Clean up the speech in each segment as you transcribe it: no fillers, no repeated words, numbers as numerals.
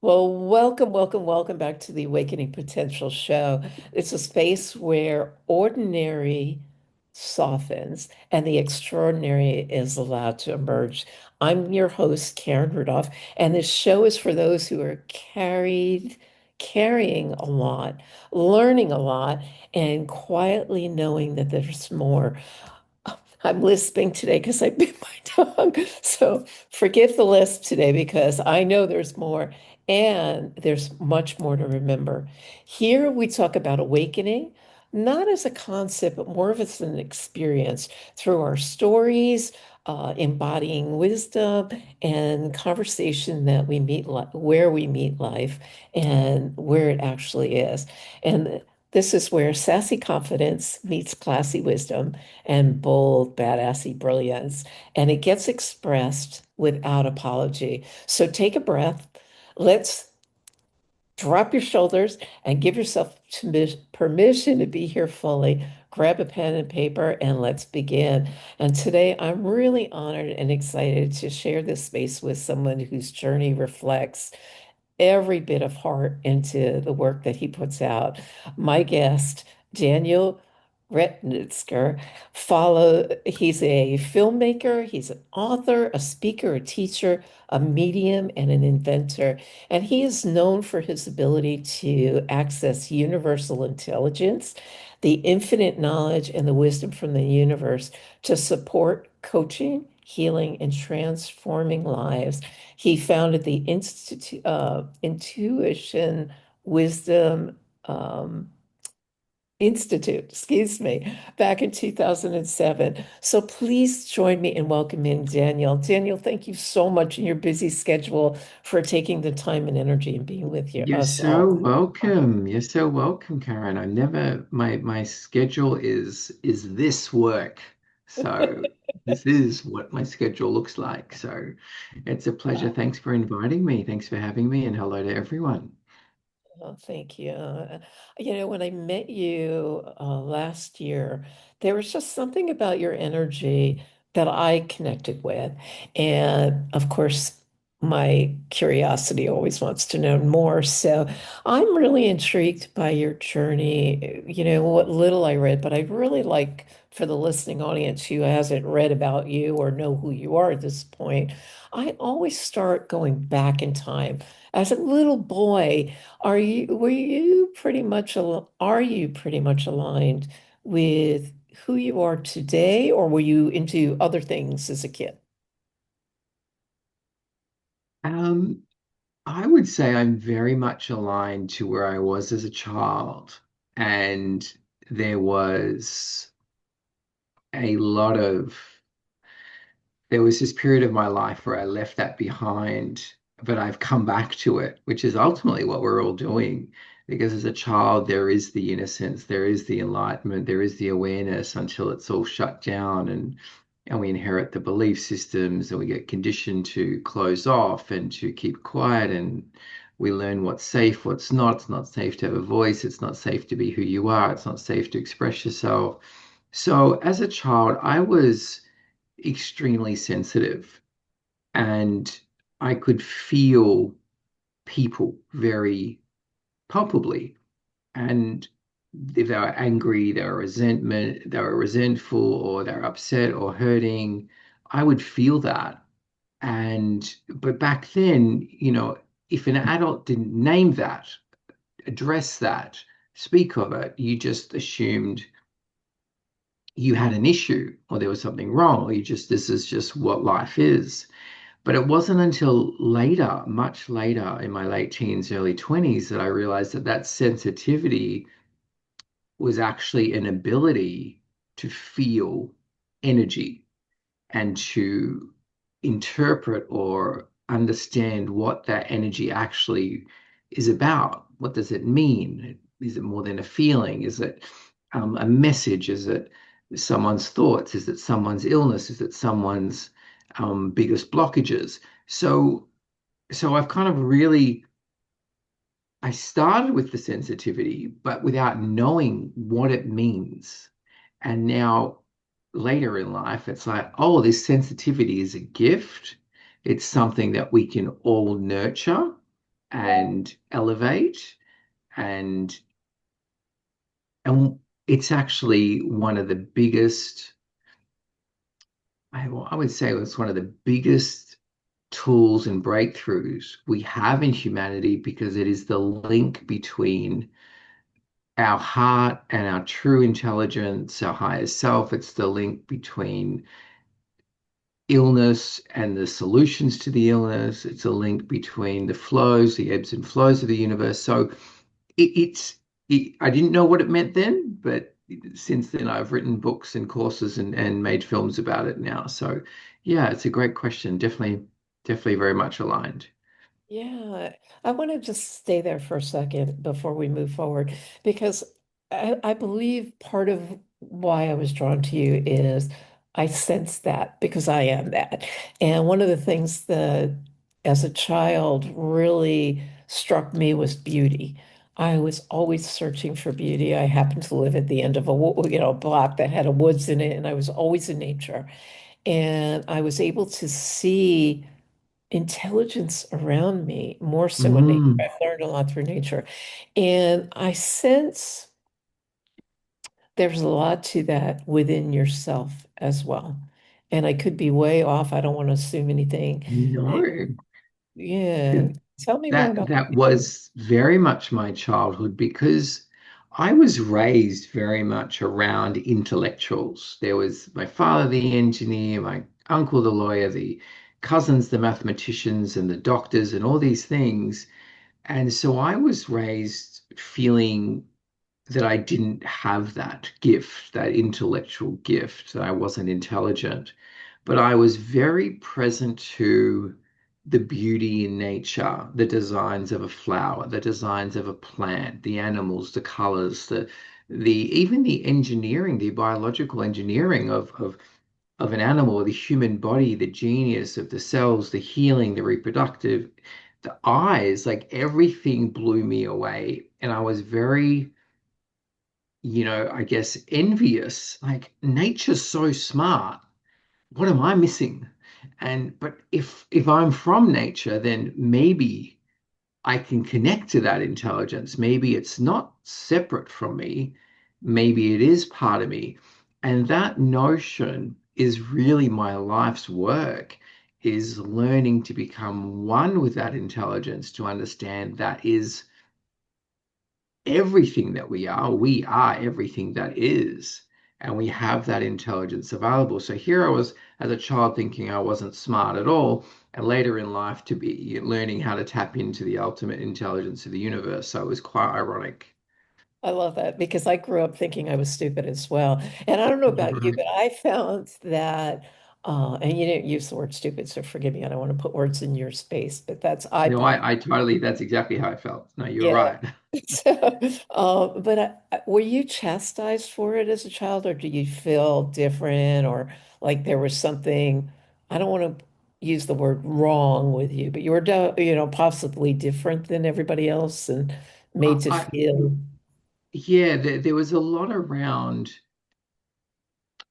Well, welcome, welcome, welcome back to the Awakening Potential Show. It's a space where ordinary softens and the extraordinary is allowed to emerge. I'm your host, Karen Rudolph, and this show is for those who are carrying a lot, learning a lot, and quietly knowing that there's more. I'm lisping today because I bit my tongue. So forgive the lisp today because I know there's more and there's much more to remember. Here we talk about awakening, not as a concept, but more of as an experience through our stories, embodying wisdom and conversation that we meet, where we meet life and where it actually is. And this is where sassy confidence meets classy wisdom and bold, badassy brilliance. And it gets expressed without apology. So take a breath. Let's drop your shoulders and give yourself permission to be here fully. Grab a pen and paper and let's begin. And today I'm really honored and excited to share this space with someone whose journey reflects every bit of heart into the work that he puts out. My guest, Daniel Rechnitzer, he's a filmmaker, he's an author, a speaker, a teacher, a medium, and an inventor. And he is known for his ability to access universal intelligence, the infinite knowledge, and the wisdom from the universe to support coaching, healing, and transforming lives. He founded the Intuition Wisdom um, Institute, excuse me, back in 2007. So please join in welcoming Daniel. Daniel, thank you so much in your busy schedule for taking the time and energy and being with You're us so all. welcome. You're so welcome, Karen. I never my schedule is this work. So this is what my schedule looks like. So it's a pleasure. Thanks for inviting me. Thanks for having me, and hello to everyone. Oh, thank you. When I met you last year, there was just something about your energy that I connected with. And of course, my curiosity always wants to know more. So I'm really intrigued by your journey, what little I read, but I really like for the listening audience who hasn't read about you or know who you are at this point, I always start going back in time. As a little boy, are you pretty much aligned with who you are today, or were you into other things as a kid? Um, I would say I'm very much aligned to where I was as a child, and there was a lot of there was this period of my life where I left that behind, but I've come back to it, which is ultimately what we're all doing. Because as a child, there is the innocence, there is the enlightenment, there is the awareness until it's all shut down and we inherit the belief systems and we get conditioned to close off and to keep quiet and we learn what's safe, what's not. It's not safe to have a voice, it's not safe to be who you are, it's not safe to express yourself. So as a child, I was extremely sensitive and I could feel people very palpably. And if they were angry, they were resentful, or they're upset or hurting, I would feel that. And but back then, if an adult didn't name that, address that, speak of it, you just assumed you had an issue or there was something wrong, or this is just what life is. But it wasn't until later, much later in my late teens, early 20s, that I realized that that sensitivity was actually an ability to feel energy and to interpret or understand what that energy actually is about. What does it mean? Is it more than a feeling? Is it a message? Is it someone's thoughts? Is it someone's illness? Is it someone's biggest blockages? So, so I've kind of really I started with the sensitivity, but without knowing what it means. And now later in life, it's like, oh, this sensitivity is a gift. It's something that we can all nurture. and elevate. And and it's actually one of the biggest, I would say it's one of the biggest tools and breakthroughs we have in humanity because it is the link between our heart and our true intelligence, our higher self. It's the link between illness and the solutions to the illness. It's a link between the flows, the ebbs and flows of the universe. So it's I didn't know what it meant then, but since then I've written books and courses and made films about it now. So yeah, it's a great question. Definitely very much aligned. Yeah, I want to just stay there for a second before we move forward because I believe part of why I was drawn to you is I sense that because I am that. And one of the things that as a child really struck me was beauty. I was always searching for beauty. I happened to live at the end of block that had a woods in it, and I was always in nature. And I was able to see intelligence around me, more so in nature. Mm, I've learned a lot through nature. And I sense there's a lot to that within yourself as well. And I could be way off. I don't want to assume anything. no. Yeah. Tell me more about That was very much my childhood because I was raised very much around intellectuals. There was my father, the engineer, my uncle, the lawyer, the cousins, the mathematicians, and the doctors, and all these things. And so I was raised feeling that I didn't have that gift, that intellectual gift, that I wasn't intelligent. But I was very present to the beauty in nature, the designs of a flower, the designs of a plant, the animals, the colors, the even the engineering, the biological engineering of an animal, or the human body, the genius of the cells, the healing, the reproductive, the eyes, like everything blew me away. And I was very, I guess envious. Like nature's so smart. What am I missing? And but if I'm from nature, then maybe I can connect to that intelligence. Maybe it's not separate from me. Maybe it is part of me. And that notion is really my life's work, is learning to become one with that intelligence, to understand that is everything that we are. We are everything that is. And we have that intelligence available. So here I was as a child thinking I wasn't smart at all, and later in life to be learning how to tap into the ultimate intelligence of the universe. So it was quite ironic. I love that because I grew up thinking I was stupid as well. And I don't know about you, Right. but I found that, and you didn't use the word stupid, so forgive me. I don't want to put words in your space, but I No, believe. I totally, that's exactly how I felt. No, you're Yeah. right. So, but were you chastised for it as a child, or do you feel different, or like there was something, I don't want to use the word wrong with you, but you were, possibly different than everybody else and I, made to I feel, yeah, there was a lot around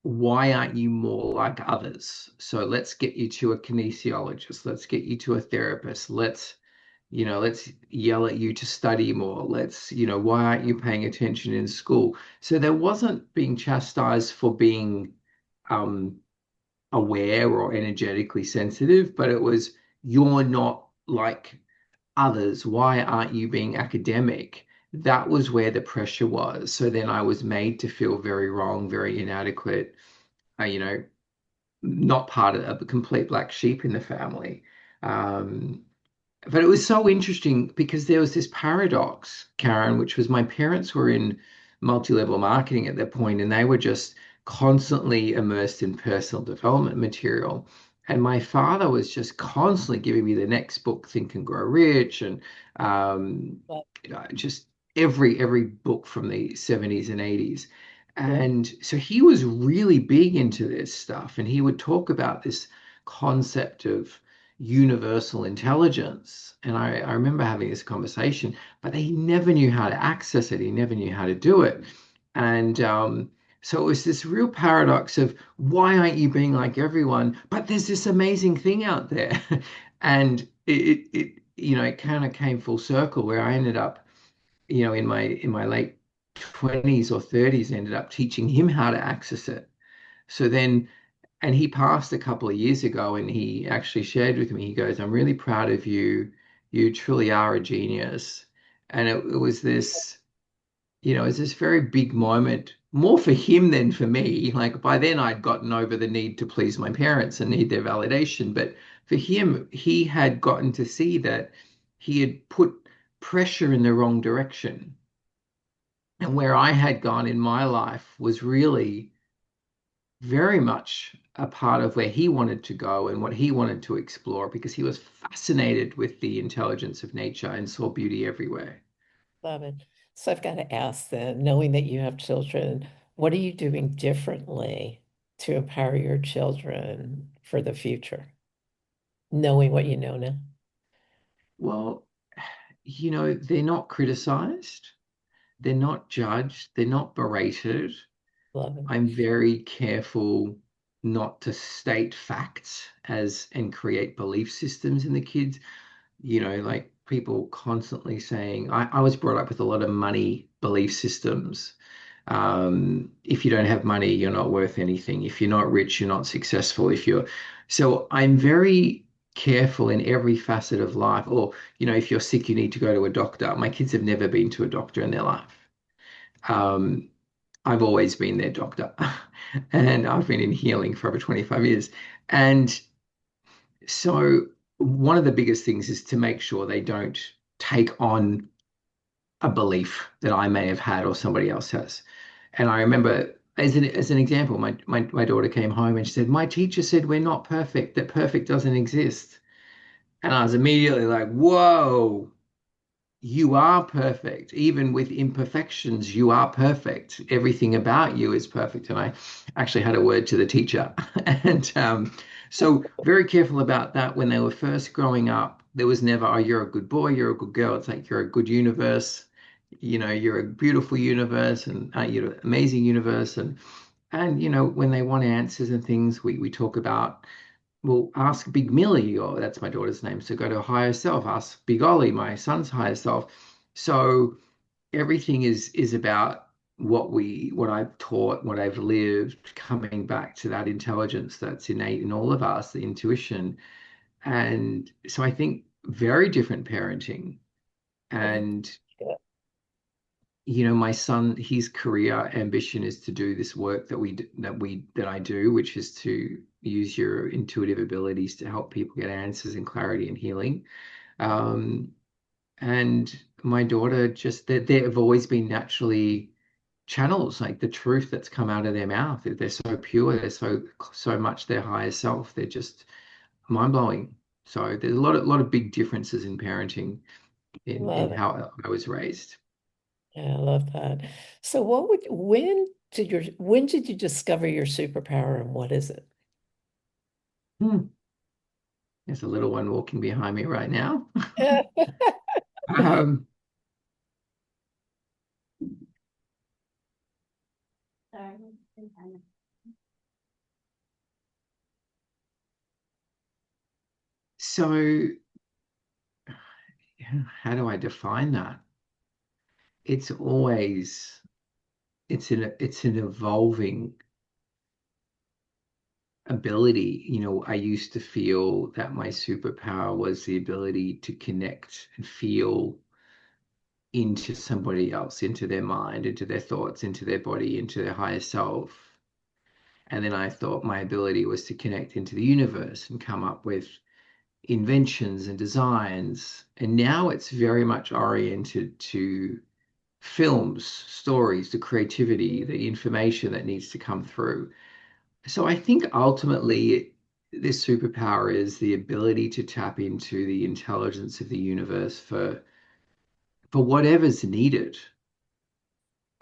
why aren't you more like others? So let's get you to a kinesiologist. Let's get you to a therapist. Let's yell at you to study more. Why aren't you paying attention in school? So there wasn't being chastised for being um, aware or energetically sensitive, but it was, you're not like others. Why aren't you being academic? That was where the pressure was. So then I was made to feel very wrong, very inadequate, uh, you know, not part of a complete black sheep in the family. Um, but it was so interesting because there was this paradox, Karen, which was my parents were in multi-level marketing at that point, and they were just constantly immersed in personal development material. And my father was just constantly giving me the next book, Think and Grow Rich, and um, but just every book from the 70s and 80s. yeah. And so he was really big into this stuff, and he would talk about this concept of universal intelligence. And I remember having this conversation, but he never knew how to access it. He never knew how to do it. And so it was this real paradox of why aren't you being like everyone? But there's this amazing thing out there. And it kind of came full circle where I ended up, in my late 20s or 30s, ended up teaching him how to access it. So then, and he passed a couple of years ago, and he actually shared with me, he goes, "I'm really proud of you. You truly are a genius." And it was this, it's this very big moment, more for him than for me. Like by then, I'd gotten over the need to please my parents and need their validation. But for him, he had gotten to see that he had put pressure in the wrong direction. And where I had gone in my life was really very much a part of where he wanted to go and what he wanted to explore because he was fascinated with the intelligence of nature and saw beauty everywhere. Love it. So I've got to ask then, knowing that you have children, what are you doing differently to empower your children for the future, knowing what you know now? Well, they're not criticized, they're not judged, they're not berated. Love it. I'm very careful not to state facts as and create belief systems in the kids. Like people constantly saying, I was brought up with a lot of money belief systems. If you don't have money, you're not worth anything. If you're not rich, you're not successful. So I'm very careful in every facet of life. Or, if you're sick, you need to go to a doctor. My kids have never been to a doctor in their life. Um, I've always been their doctor, and I've been in healing for over 25 years. And so one of the biggest things is to make sure they don't take on a belief that I may have had or somebody else has. And I remember, as an example, my daughter came home and she said, "My teacher said we're not perfect, that perfect doesn't exist." And I was immediately like, whoa, you are perfect. Even with imperfections, you are perfect. Everything about you is perfect. And I actually had a word to the teacher. And so, very careful about that when they were first growing up. There was never, "Oh, you're a good boy, you're a good girl." It's like, "You're a good universe. You're a beautiful universe, and you're an amazing universe." And when they want answers and things, we talk about, well, ask Big Millie, or that's my daughter's name. So go to higher self, ask Big Ollie, my son's higher self. So everything is about what I've taught, what I've lived, coming back to that intelligence that's innate in all of us, the intuition. And so I think very different parenting. Mhm. And Yeah. my son, his career ambition is to do this work that I do, which is to use your intuitive abilities to help people get answers and clarity and healing. Um, and my daughter, just they've always been naturally channels, like the truth that's come out of their mouth. They're so pure, they're so much their higher self. They're just mind blowing. So there's a lot of big differences in parenting in Love it. how I was raised. Yeah, I love that. So when did you discover your superpower and what is it? Hmm. There's a little one walking behind me right now. Yeah. Um, so how do I define that? It's always it's an evolving ability. I used to feel that my superpower was the ability to connect and feel into somebody else, into their mind, into their thoughts, into their body, into their higher self. And then I thought my ability was to connect into the universe and come up with inventions and designs. And now it's very much oriented to films, stories, the creativity, the information that needs to come through. So I think ultimately this superpower is the ability to tap into the intelligence of the universe for whatever's needed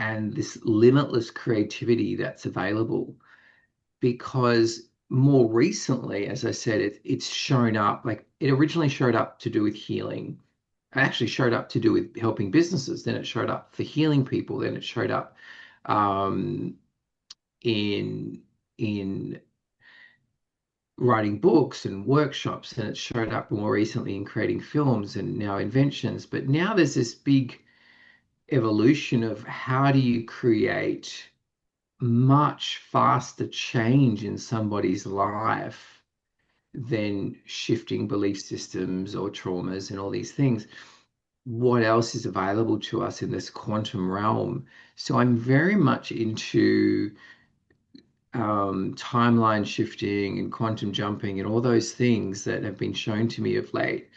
and this limitless creativity that's available. Because more recently, as I said, it's shown up, like it originally showed up to do with healing. It actually showed up to do with helping businesses. Then it showed up for healing people. Then it showed up um, in in writing books and workshops, and it showed up more recently in creating films and now inventions. But now there's this big evolution of how do you create much faster change in somebody's life than shifting belief systems or traumas and all these things. What else is available to us in this quantum realm? So I'm very much into timeline shifting and quantum jumping and all those things that have been shown to me of late.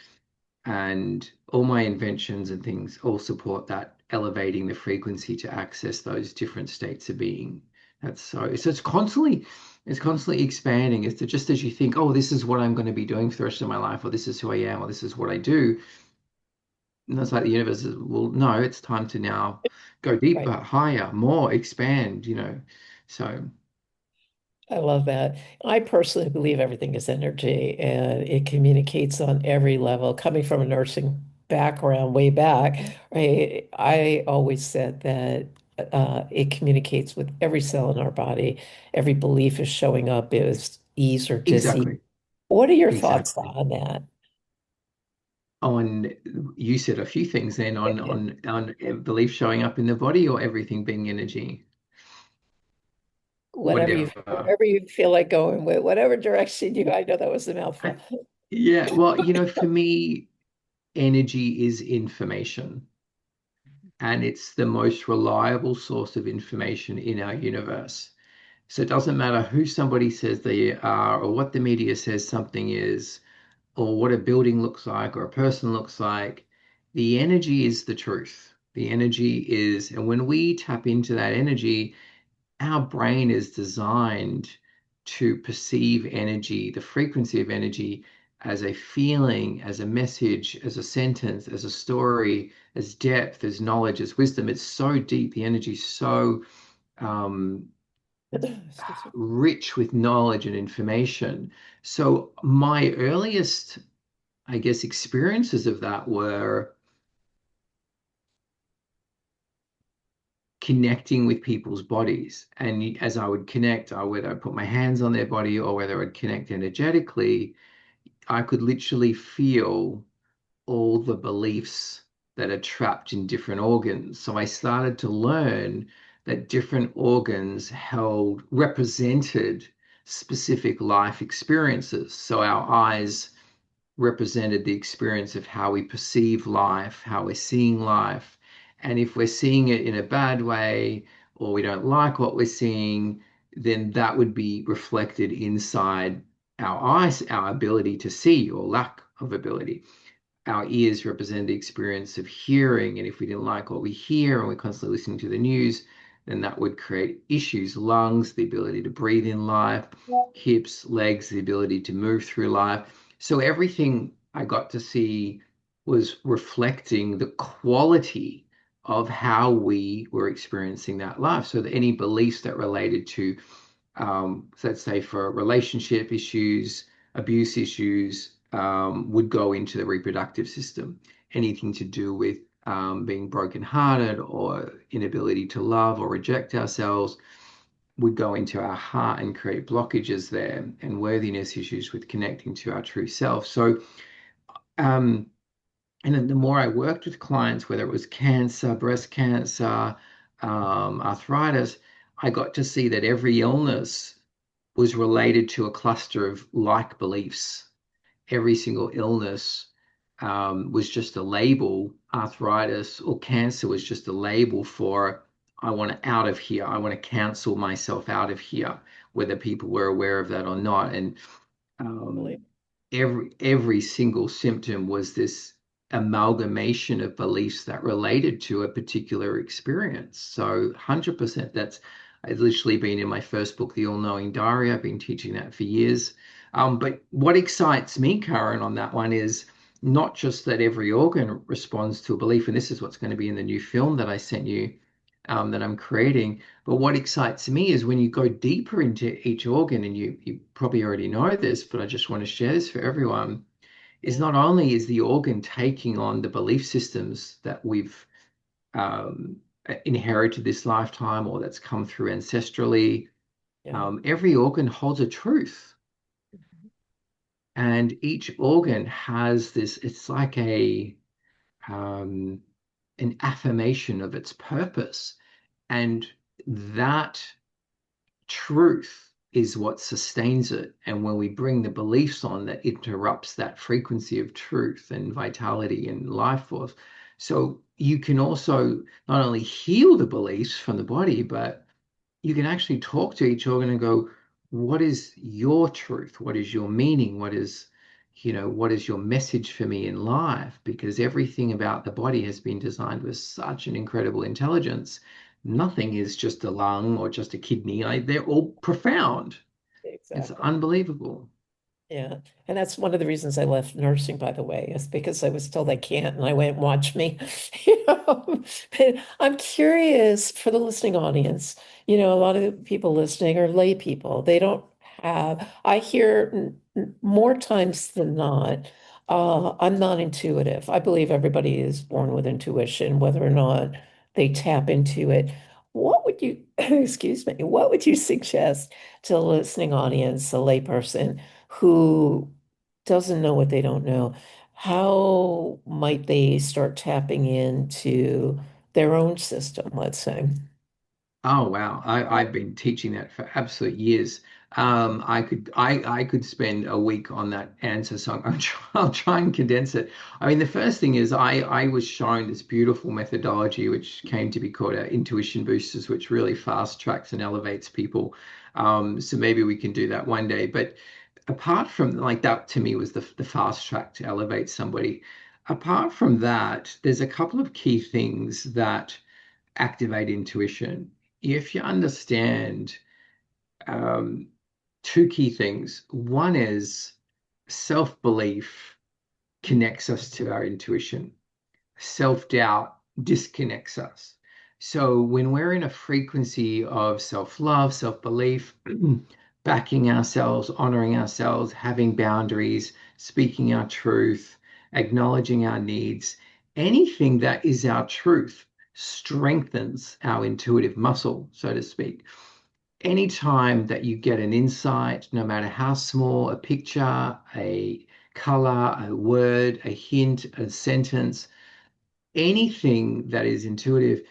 And all my inventions and things all support that, elevating the frequency to access those different states of being. That's so it's constantly expanding. It's just as you think, oh, this is what I'm going to be doing for the rest of my life, or this is who I am, or this is what I do. And it's like the universe is, well, no, it's time to now go deeper, Right. higher, more, expand. So I love that. I personally believe everything is energy and it communicates on every level. Coming from a nursing background way back, right? I always said that it communicates with every cell in our body. Every belief is showing up as ease or dis-ease. exactly, What are your thoughts exactly. on that? On You said a few things then on belief showing up in the body or everything being energy, whatever. Wherever you feel like going with, whatever direction you, I know that was a I, mouthful. yeah, well, for me, energy is information, and it's the most reliable source of information in our universe. So it doesn't matter who somebody says they are or what the media says something is, or what a building looks like or a person looks like. The energy is the truth. The energy is, and when we tap into that energy, our brain is designed to perceive energy, the frequency of energy, as a feeling, as a message, as a sentence, as a story, as depth, as knowledge, as wisdom. It's so deep. The energy is so um, Excuse me. rich with knowledge and information. So my earliest, I guess, experiences of that were connecting with people's bodies. And as I would connect, whether I put my hands on their body or whether I'd connect energetically, I could literally feel all the beliefs that are trapped in different organs. So I started to learn that different organs represented specific life experiences. So our eyes represented the experience of how we perceive life, how we're seeing life. And if we're seeing it in a bad way or we don't like what we're seeing, then that would be reflected inside our eyes, our ability to see or lack of ability. Our ears represent the experience of hearing. And if we didn't like what we hear and we're constantly listening to the news, then that would create issues. Lungs, the ability to breathe in life, hips, legs, the ability to move through life. So everything I got to see was reflecting the quality of how we were experiencing that life. So that any beliefs that related to, let's say, for relationship issues, abuse issues, would go into the reproductive system. Anything to do with being brokenhearted or inability to love or reject ourselves would go into our heart and create blockages there, and worthiness issues with connecting to our true self. So, um, and then the more I worked with clients, whether it was cancer, breast cancer, arthritis, I got to see that every illness was related to a cluster of like beliefs. Every single illness was just a label. Arthritis or cancer was just a label for, I want to out of here. I want to cancel myself out of here, whether people were aware of that or not. And um, Unbelievable. every single symptom was this amalgamation of beliefs that related to a particular experience. So 100%, that's I've literally been in my first book, The All-Knowing Diary. I've been teaching that for years. But what excites me, Karen, on that one is not just that every organ responds to a belief, and this is what's going to be in the new film that I sent you, that I'm creating. But what excites me is when you go deeper into each organ, and you probably already know this, but I just want to share this for everyone, is Yeah. not only is the organ taking on the belief systems that we've um, inherited this lifetime or that's come through ancestrally, Yeah. every organ holds a truth. And each organ has this, it's like um, an affirmation of its purpose. And that truth is what sustains it. And when we bring the beliefs on, that interrupts that frequency of truth and vitality and life force. So you can also not only heal the beliefs from the body, but you can actually talk to each organ and go, what is your truth? What is your meaning? What is your message for me in life? Because everything about the body has been designed with such an incredible intelligence. Nothing is just a lung or just a kidney. They're all profound. It's Exactly. unbelievable. Yeah. And that's one of the reasons I left nursing, by the way, is because I was told I can't and I went, watch me. You know, but I'm curious for the listening audience. A lot of people listening are lay people. They don't have, I hear more times than not, I'm not intuitive. I believe everybody is born with intuition, whether or not they tap into it. What would you, excuse me, what would you suggest to the listening audience, a layperson, who doesn't know what they don't know? How might they start tapping into their own system, let's say? Oh wow. I've been teaching that for absolute years. I could spend a week on that answer, so I'll try and condense it. I mean, the first thing is I was shown this beautiful methodology which came to be called intuition boosters, which really fast tracks and elevates people. So maybe we can do that one day. But apart from like that, to me was the fast track to elevate somebody. Apart from that, there's a couple of key things that activate intuition. If you understand um, two key things, one is self-belief connects us to our intuition, self-doubt disconnects us. So when we're in a frequency of self-love, self-belief, backing ourselves, honoring ourselves, having boundaries, speaking our truth, acknowledging our needs, anything that is our truth strengthens our intuitive muscle, so to speak. Anytime that you get an insight, no matter how small, a picture, a color, a word, a hint, a sentence, anything that is intuitive,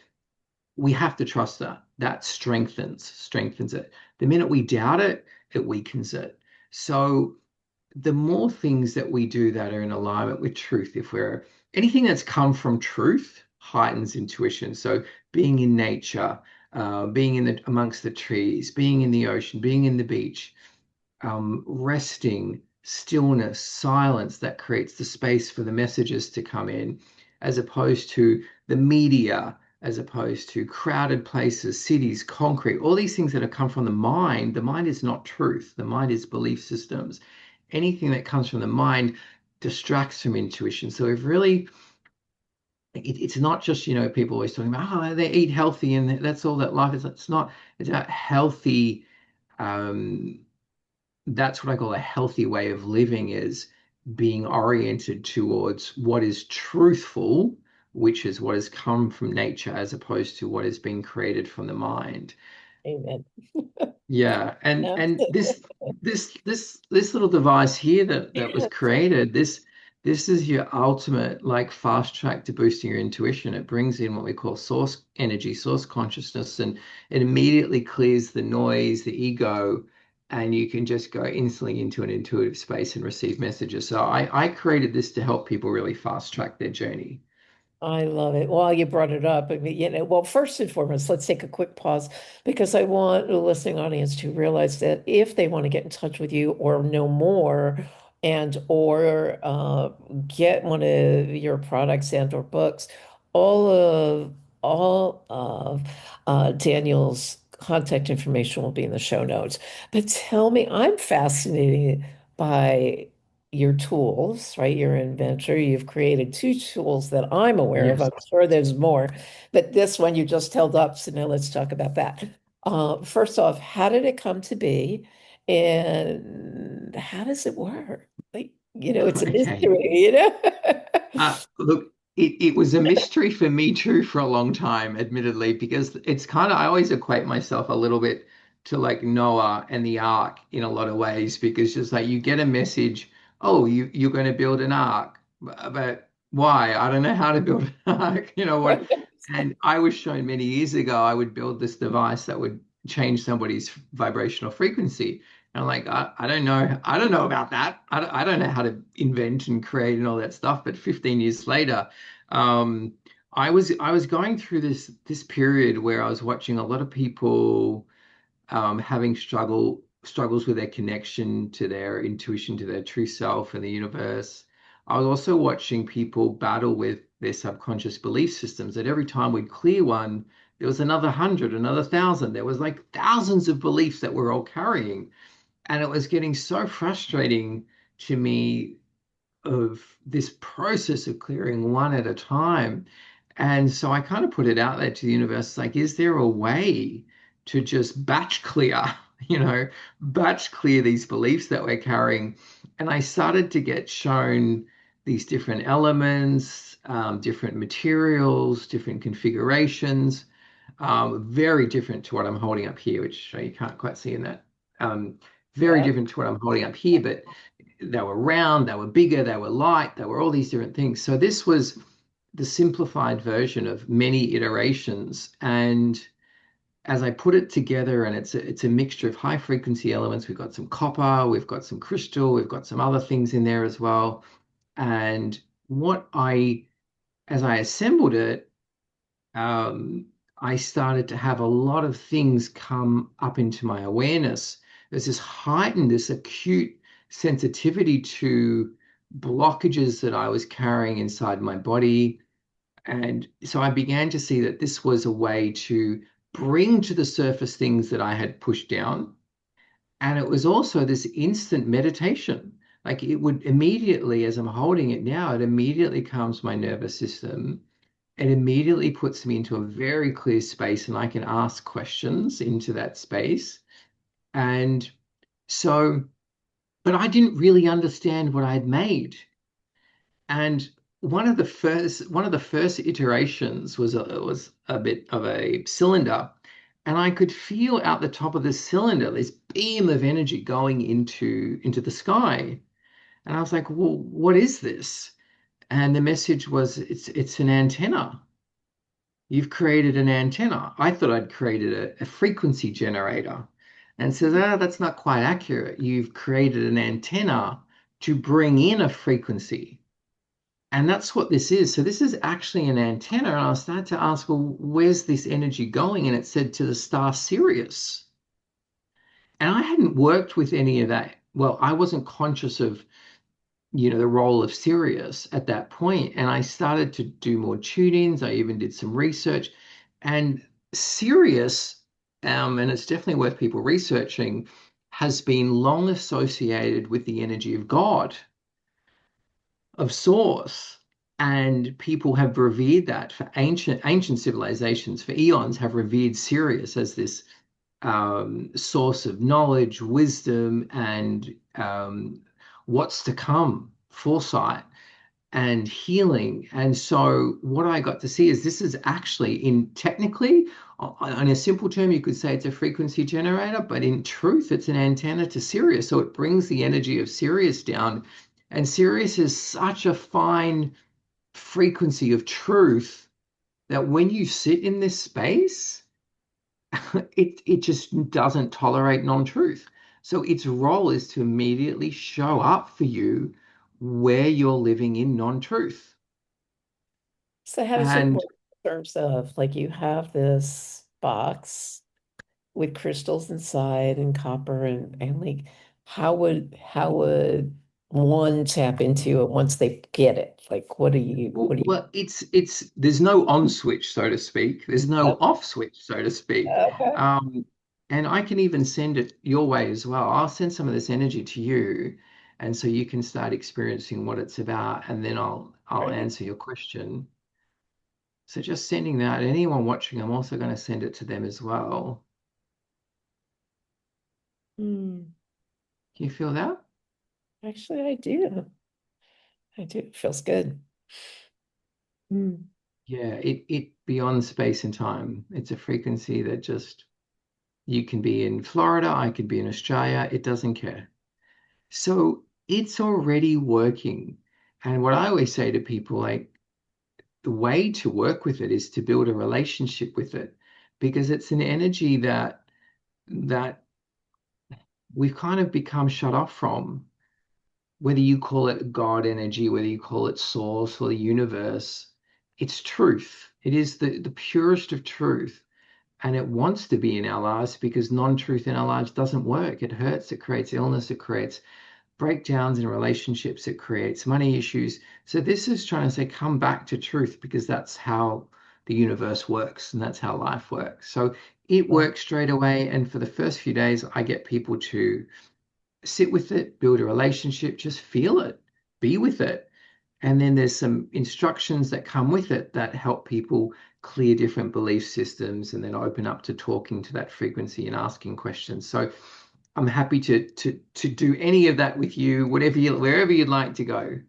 we have to trust that. That strengthens it. The minute we doubt it, it weakens it. So the more things that we do that are in alignment with truth, if we're anything that's come from truth heightens intuition. So being in nature, being in the amongst the trees, being in the ocean, being in the beach, resting, stillness, silence that creates the space for the messages to come in, as opposed to the media, as opposed to crowded places, cities, concrete, all these things that have come from the mind. The mind is not truth, the mind is belief systems. Anything that comes from the mind distracts from intuition. So we've really it's not just, people always talking about, oh, they eat healthy and that's all that life is. It's not, it's about healthy. um, that's what I call a healthy way of living, is being oriented towards what is truthful, which is what has come from nature, as opposed to what has been created from the mind. Amen. Yeah, and Absolutely. this little device here that was created, this is your ultimate like fast track to boosting your intuition. It brings in what we call source energy, source consciousness, and it immediately clears the noise, the ego, and you can just go instantly into an intuitive space and receive messages. So I created this to help people really fast track their journey. I love it. Well, you brought it up. I mean, well, first and foremost, let's take a quick pause because I want the listening audience to realize that if they want to get in touch with you or know more and or get one of your products and or books, all of all of Daniel's contact information will be in the show notes. But tell me, I'm fascinated by your tools, right? You're an inventor. You've created two tools that I'm aware of. I'm Yes. sure there's more, but this one you just held up. So now let's talk about that. First off, how did it come to be? And how does it work? Like, it's a Okay. mystery. Look, it was a mystery for me too for a long time, admittedly, because it's kind of, I always equate myself a little bit to like Noah and the ark in a lot of ways, because just like you get a message oh, you're going to build an ark, but why? I don't know how to build an ark. You know what? And I was shown many years ago, I would build this device that would change somebody's vibrational frequency. And I'm like, I don't know about that. I don't know how to invent and create and all that stuff. But 15 years later, um, I was going through this period where I was watching a lot of people having struggles with their connection to their intuition, to their true self and the universe. I was also watching people battle with their subconscious belief systems that every time we'd clear one, there was another 100, another 1,000. There was like thousands of beliefs that we're all carrying. And it was getting so frustrating to me of this process of clearing one at a time. And so I kind of put it out there to the universe, like, is there a way to just batch clear, you know, batch clear these beliefs that we're carrying? And I started to get shown these different elements, different materials, different configurations, very different to what I'm holding up here, which you can't quite see in that. Um, very Yeah. different to what I'm holding up here, but they were round, they were bigger, they were light, they were all these different things. So this was the simplified version of many iterations. And as I put it together, and it's a mixture of high frequency elements. We've got some copper, we've got some crystal, we've got some other things in there as well. And what I, as I assembled it, um, I started to have a lot of things come up into my awareness. There's this heightened, this acute sensitivity to blockages that I was carrying inside my body. And so I began to see that this was a way to bring to the surface things that I had pushed down. And it was also this instant meditation. Like it would immediately, as I'm holding it now, it immediately calms my nervous system. It immediately puts me into a very clear space and I can ask questions into that space. And so, but I didn't really understand what I'd made. And one of the first iterations was a bit of a cylinder. And I could feel out the top of this cylinder this beam of energy going into the sky. And I was like, well, what is this? And the message was it's an antenna. You've created an antenna. I thought I'd created a frequency generator. And it says, that's not quite accurate. You've created an antenna to bring in a frequency. And that's what this is. So this is actually an antenna. And I started to ask, well, where's this energy going? And it said to the star Sirius. And I hadn't worked with any of that. Well, I wasn't conscious of the role of Sirius at that point. And I started to do more tune-ins. I even did some research. And Sirius, and it's definitely worth people researching, has been long associated with the energy of God, of Source. And people have revered that for ancient civilizations, for eons, have revered Sirius as this source of knowledge, wisdom, and what's to come, foresight and healing. And so, what I got to see is this is actually, in technically, on a simple term, you could say it's a frequency generator, but in truth, it's an antenna to Sirius. So, it brings the energy of Sirius down. And Sirius is such a fine frequency of truth that when you sit in this space, it just doesn't tolerate non-truth. So its role is to immediately show up for you where you're living in non-truth. So how does it And work in terms of like you have this box with crystals inside and copper and like how would one tap into it once they get it? Like what do you well, it's there's no on switch, so to speak. There's no okay, off switch, so to speak. okay. Um, and I can even send it your way as well. I'll send some of this energy to you, and so you can start experiencing what it's about, and then I'll Great. answer your question. So just sending that, anyone watching, I'm also going to send it to them as well. Hmm. Can you feel that? Actually, I do. I do. It feels good. Hmm. Yeah, it beyond space and time. It's a frequency that just you can be in Florida, I could be in Australia, it doesn't care. So it's already working. And what I always say to people, like, the way to work with it is to build a relationship with it because it's an energy that we've kind of become shut off from. Whether you call it God energy, whether you call it source or the universe, it's truth. It is the purest of truth. And it wants to be in our lives because non-truth in our lives doesn't work. It hurts, it creates illness, it creates breakdowns in relationships, it creates money issues. So this is trying to say, come back to truth because that's how the universe works and that's how life works. So it Well, works straight away. And for the first few days, I get people to sit with it, build a relationship, just feel it, be with it. And then there's some instructions that come with it that help people clear different belief systems and then open up to talking to that frequency and asking questions. So I'm happy to do any of that with you, whatever you wherever you'd like to go.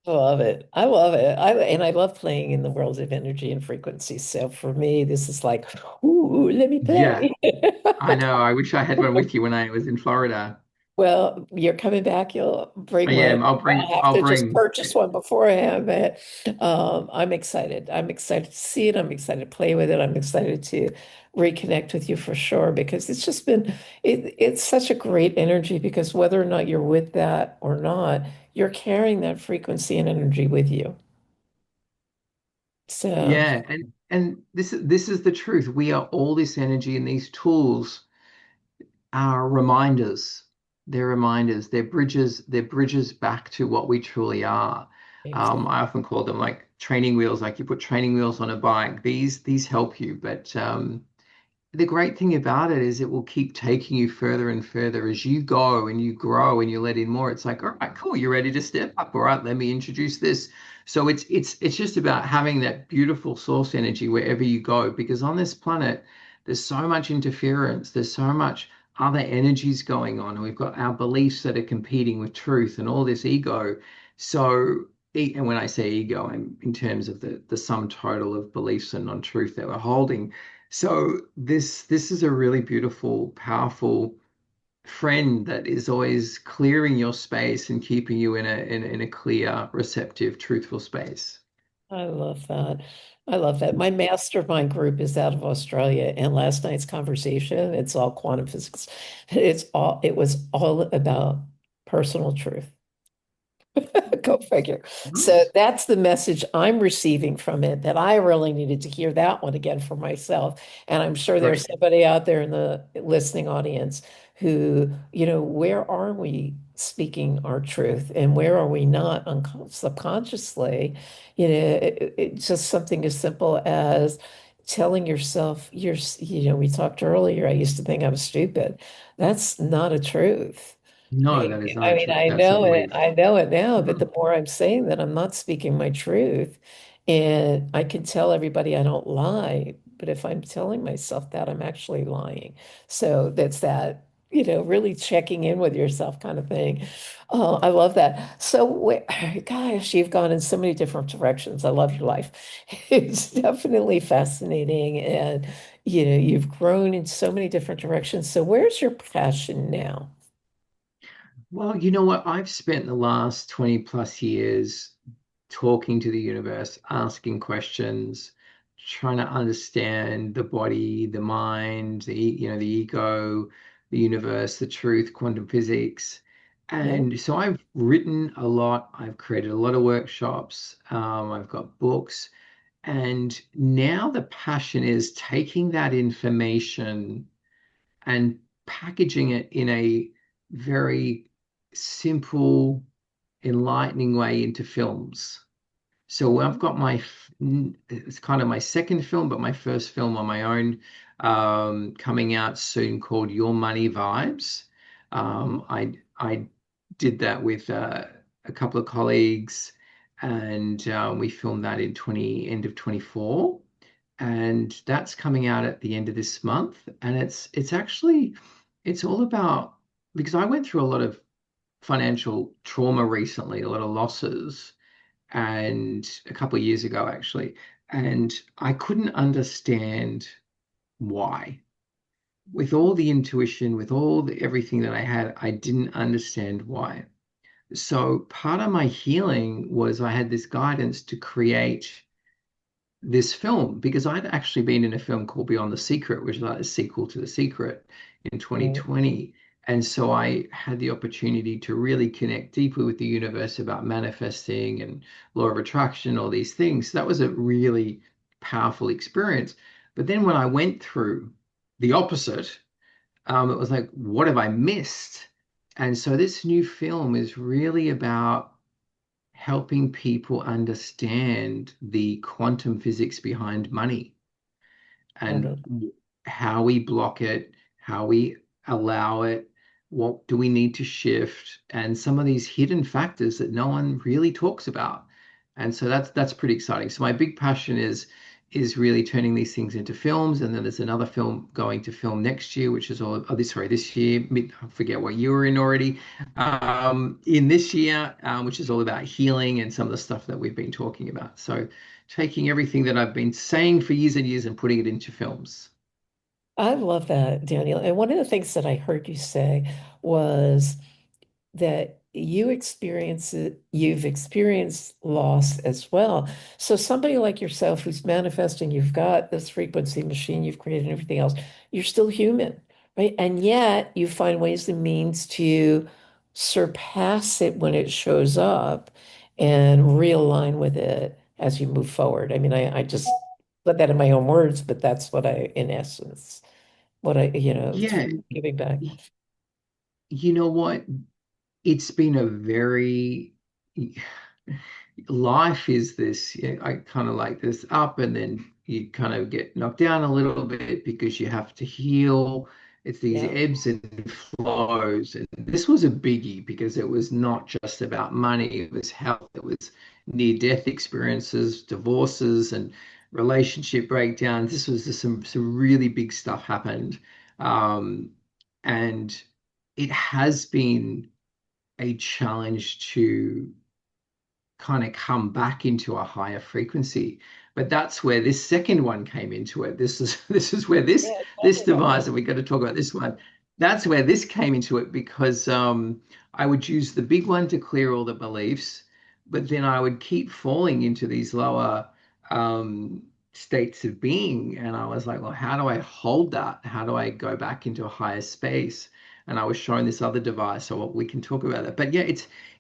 I love it. I love it. I love playing in the world of energy and frequency. So for me, this is like, ooh, let me Yeah, play. I know. I wish I had one with you when I was in Florida. Well, you're coming back, you'll bring I one. am. I'll have I'll to just bring. purchase one beforehand, but I'm excited. I'm excited to see it. I'm excited to play with it. I'm excited to reconnect with you for sure because it's just been it's such a great energy because whether or not you're with that or not, you're carrying that frequency and energy with you. So Yeah, and this is the truth. We are all this energy, and these tools are reminders. They're reminders. They're bridges. They're bridges back to what we truly are. exactly. I often call them like training wheels. Like you put training wheels on a bike. These help you, but the great thing about it is it will keep taking you further and further as you go and you grow and you let in more. It's like, all right, cool, you're ready to step up. All right, let me introduce this. So it's just about having that beautiful source energy wherever you go, because on this planet, there's so much interference, there's so much other energies going on, and we've got our beliefs that are competing with truth and all this ego. So and when I say ego, I'm in terms of the sum total of beliefs and non-truth that we're holding. So this is a really beautiful, powerful friend that is always clearing your space and keeping you in a clear, receptive, truthful space. I love that. I love that. My mastermind group is out of Australia, and last night's conversation, it's all quantum physics. It was all about personal truth. Go figure. So Nice. that's the message I'm receiving from it that I really needed to hear that one again for myself. And I'm sure there's Great. somebody out there in the listening audience who, where are we speaking our truth and where are we not subconsciously? It's just something as simple as telling yourself we talked earlier, I used to think I was stupid. That's not a truth. No, that is not I a mean, truth. That's a belief. I know it now, but Mhm. the more I'm saying that I'm not speaking my truth, and I can tell everybody I don't lie, but if I'm telling myself that, I'm actually lying. So that's that, really checking in with yourself kind of thing. Oh, I love that. So, gosh, you've gone in so many different directions. I love your life. It's definitely fascinating, and you've grown in so many different directions. So, where's your passion now? Well, you know what? I've spent the last 20 plus years talking to the universe, asking questions, trying to understand the body, the mind, the ego, the universe, the truth, quantum physics. Yeah. And so I've written a lot. I've created a lot of workshops. I've got books. And now the passion is taking that information and packaging it in a very simple, enlightening way into films. So I've got it's kind of my second film, but my first film on my own, coming out soon called Your Money Vibes. I did that with a couple of colleagues, and we filmed that in 20 end of 24, and that's coming out at the end of this month. And it's actually it's all about because I went through a lot of financial trauma recently, a lot of losses and a couple of years ago actually, and I couldn't understand why. With all the intuition, with all the everything that I had, I didn't understand why. So part of my healing was I had this guidance to create this film because I'd actually been in a film called Beyond the Secret, which is like a sequel to The Secret in Right. 2020. And so I had the opportunity to really connect deeply with the universe about manifesting and law of attraction, all these things. So that was a really powerful experience. But then when I went through the opposite, it was like, what have I missed? And so this new film is really about helping people understand the quantum physics behind money and Love how we block it, how we allow it, what do we need to shift, and some of these hidden factors that no one really talks about. And so that's pretty exciting. So my big passion is really turning these things into films, and then there's another film going to film next year, which is all this year, I forget what you were in already, in this year, which is all about healing and some of the stuff that we've been talking about. So taking everything that I've been saying for years and years and putting it into films. I love that, Daniel. And one of the things that I heard you say was that you've experienced loss as well. So somebody like yourself who's manifesting, you've got this frequency machine, you've created everything else, you're still human, right? And yet you find ways and means to surpass it when it shows up and realign with it as you move forward. I mean, I just put that in my own words, but that's what in essence, what Yeah, through giving back. y- you know what? It's been a very life is this, yeah, I kind of like this up and then you kind of get knocked down a little bit because you have to heal. It's these Yeah. ebbs and flows. And this was a biggie because it was not just about money, it was health, it was near-death experiences, divorces, and relationship breakdowns. This was just some really big stuff happened. Um, and it has been a challenge to kind of come back into a higher frequency. But that's where this second one came into it. This is this is where this Yeah, tell this me about device, that. and we got to talk about this one. That's where this came into it because I would use the big one to clear all the beliefs, but then I would keep falling into these lower states of being, and I was like, well, how do I hold that? How do I go back into a higher space? And I was showing this other device, so we can talk about that. But yeah,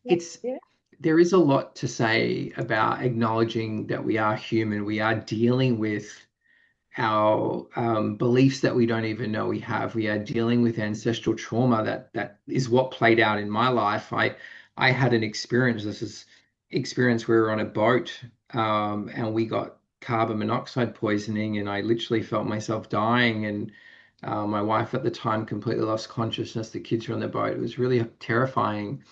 Yeah, it's yeah, there is a lot to say about acknowledging that we are human. We are dealing with our beliefs that we don't even know we have. We are dealing with ancestral trauma that is what played out in my life. I had an experience. This is experience where we were on a boat and we got carbon monoxide poisoning, and I literally felt myself dying. And my wife at the time completely lost consciousness. The kids were on the boat. It was really terrifying.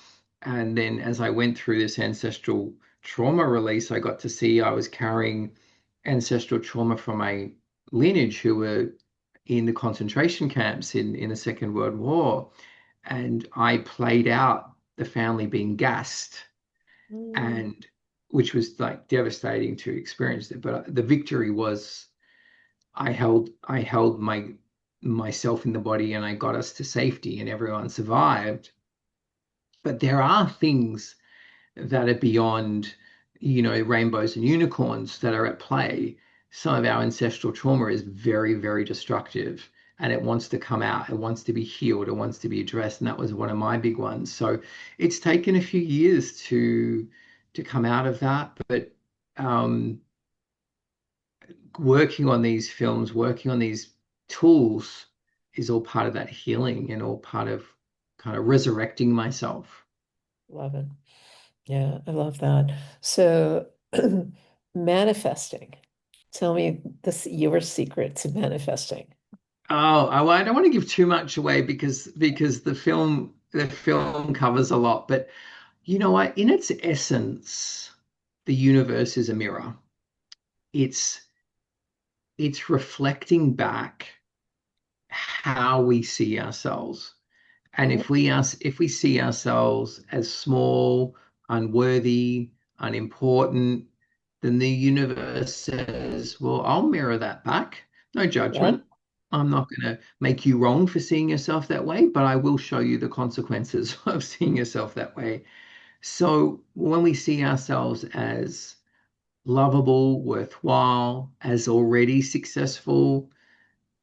And then as I went through this ancestral trauma release, I got to see I was carrying ancestral trauma from my lineage who were in the concentration camps in the Second World War. And I played out the family being gassed, mm, and which was like devastating to experience it. But the victory was I held myself in the body and I got us to safety and everyone survived. But there are things that are beyond, rainbows and unicorns that are at play. Some of our ancestral trauma is very, very destructive and it wants to come out. It wants to be healed. It wants to be addressed. And that was one of my big ones. So it's taken a few years to come out of that. But um, working on these films, working on these tools is all part of that healing and all part of kind of resurrecting myself. love it. Yeah, I love that. So, manifesting. Tell me your secret to manifesting. Oh, I don't want to give too much away because the film covers a lot. But you know what? In its essence, the universe is a mirror. It's it's reflecting back how we see ourselves. And Mhm. if we see ourselves as small, unworthy, unimportant, then the universe says, well, I'll mirror that back. No Yep. judgment. I'm not going to make you wrong for seeing yourself that way, but I will show you the consequences of seeing yourself that way. So when we see ourselves as lovable, worthwhile, as already successful,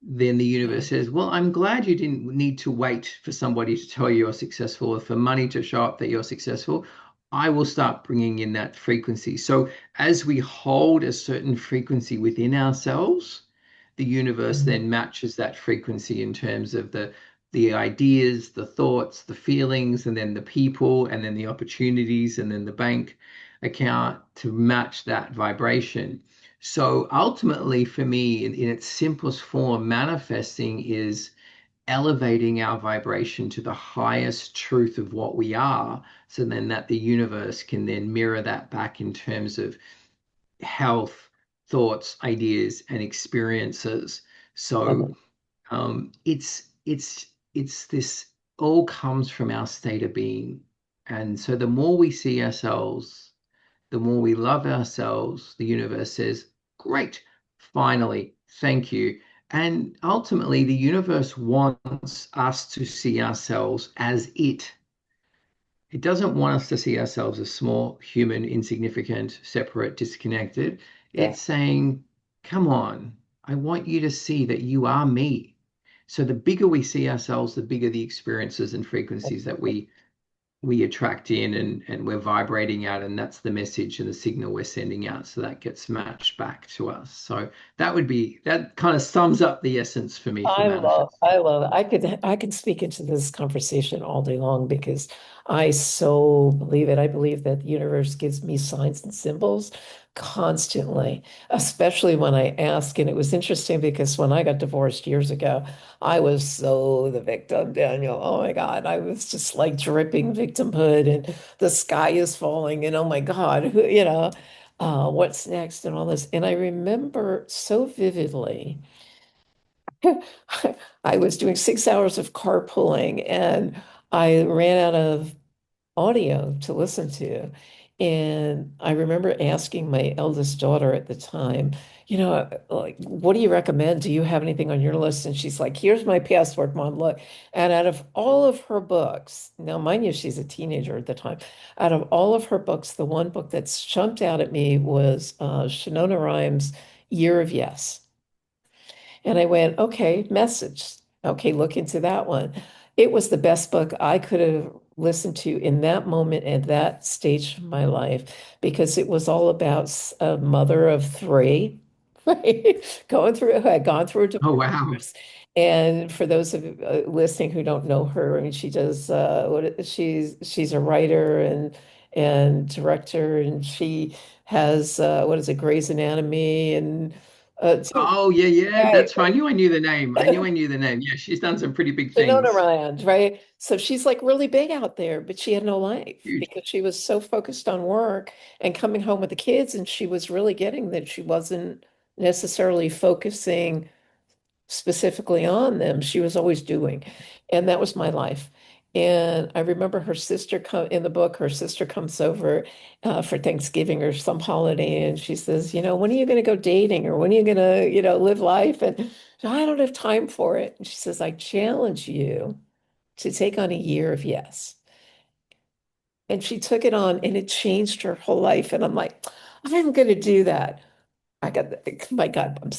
then the universe says, well, I'm glad you didn't need to wait for somebody to tell you you're successful or for money to show up that you're successful. I will start bringing in that frequency. So as we hold a certain frequency within ourselves, the universe Mhm. then matches that frequency in terms of the ideas, the thoughts, the feelings, and then the people, and then the opportunities, and then the bank account to match that vibration. So ultimately, for me, in its simplest form, manifesting is elevating our vibration to the highest truth of what we are, so then that the universe can then mirror that back in terms of health, thoughts, ideas, and experiences. So Okay. it's this all comes from our state of being. And so the more we see ourselves, the more we love ourselves, the universe says, great, finally, thank you. And ultimately, the universe wants us to see ourselves as it. It doesn't want us to see ourselves as small, human, insignificant, separate, disconnected. Yeah. It's saying, come on, I want you to see that you are me. So the bigger we see ourselves, the bigger the experiences and frequencies that we attract in and we're vibrating out, and that's the message and the signal we're sending out. So that gets matched back to us. So that kind of sums up the essence for me for manifesting. I love it. I could speak into this conversation all day long because I so believe it. I believe that the universe gives me signs and symbols constantly, especially when I ask. And it was interesting because when I got divorced years ago, I was so the victim, Daniel. Oh my God. I was just like dripping victimhood and the sky is falling and oh my God, what's next and all this. And I remember so vividly. I was doing 6 hours of carpooling and I ran out of audio to listen to. And I remember asking my eldest daughter at the time, like, what do you recommend? Do you have anything on your list? And she's like, here's my password, Mom, look. And out of all of her books, now mind you, she's a teenager at the time, out of all of her books, the one book that jumped out at me was Shonona Rhimes' Year of Yes. And I went, okay, message. Okay, look into that one. It was the best book I could have listened to in that moment at that stage of my life because it was all about a mother of three, right? Who had gone through a Oh wow. divorce. And for those of you listening who don't know her, I mean, she does she's a writer and director, and she has what is it, Grey's Anatomy and Oh yeah, yeah, right, that's fine. I knew the name. I knew I knew the name. Yeah, she's done some pretty big Winona things. Ryans, right? So she's like really big out there, but she had no life Huge. because she was so focused on work and coming home with the kids, and she was really getting that she wasn't necessarily focusing specifically on them. She was always doing. And that was my life. And I remember her sister come in the book, her sister comes over for Thanksgiving or some holiday, and she says, when are you going to go dating or when are you going to, live life? And I don't have time for it. And she says, I challenge you to take on a year of yes. And she took it on and it changed her whole life. And I'm like, I'm going to do that. I got, my God,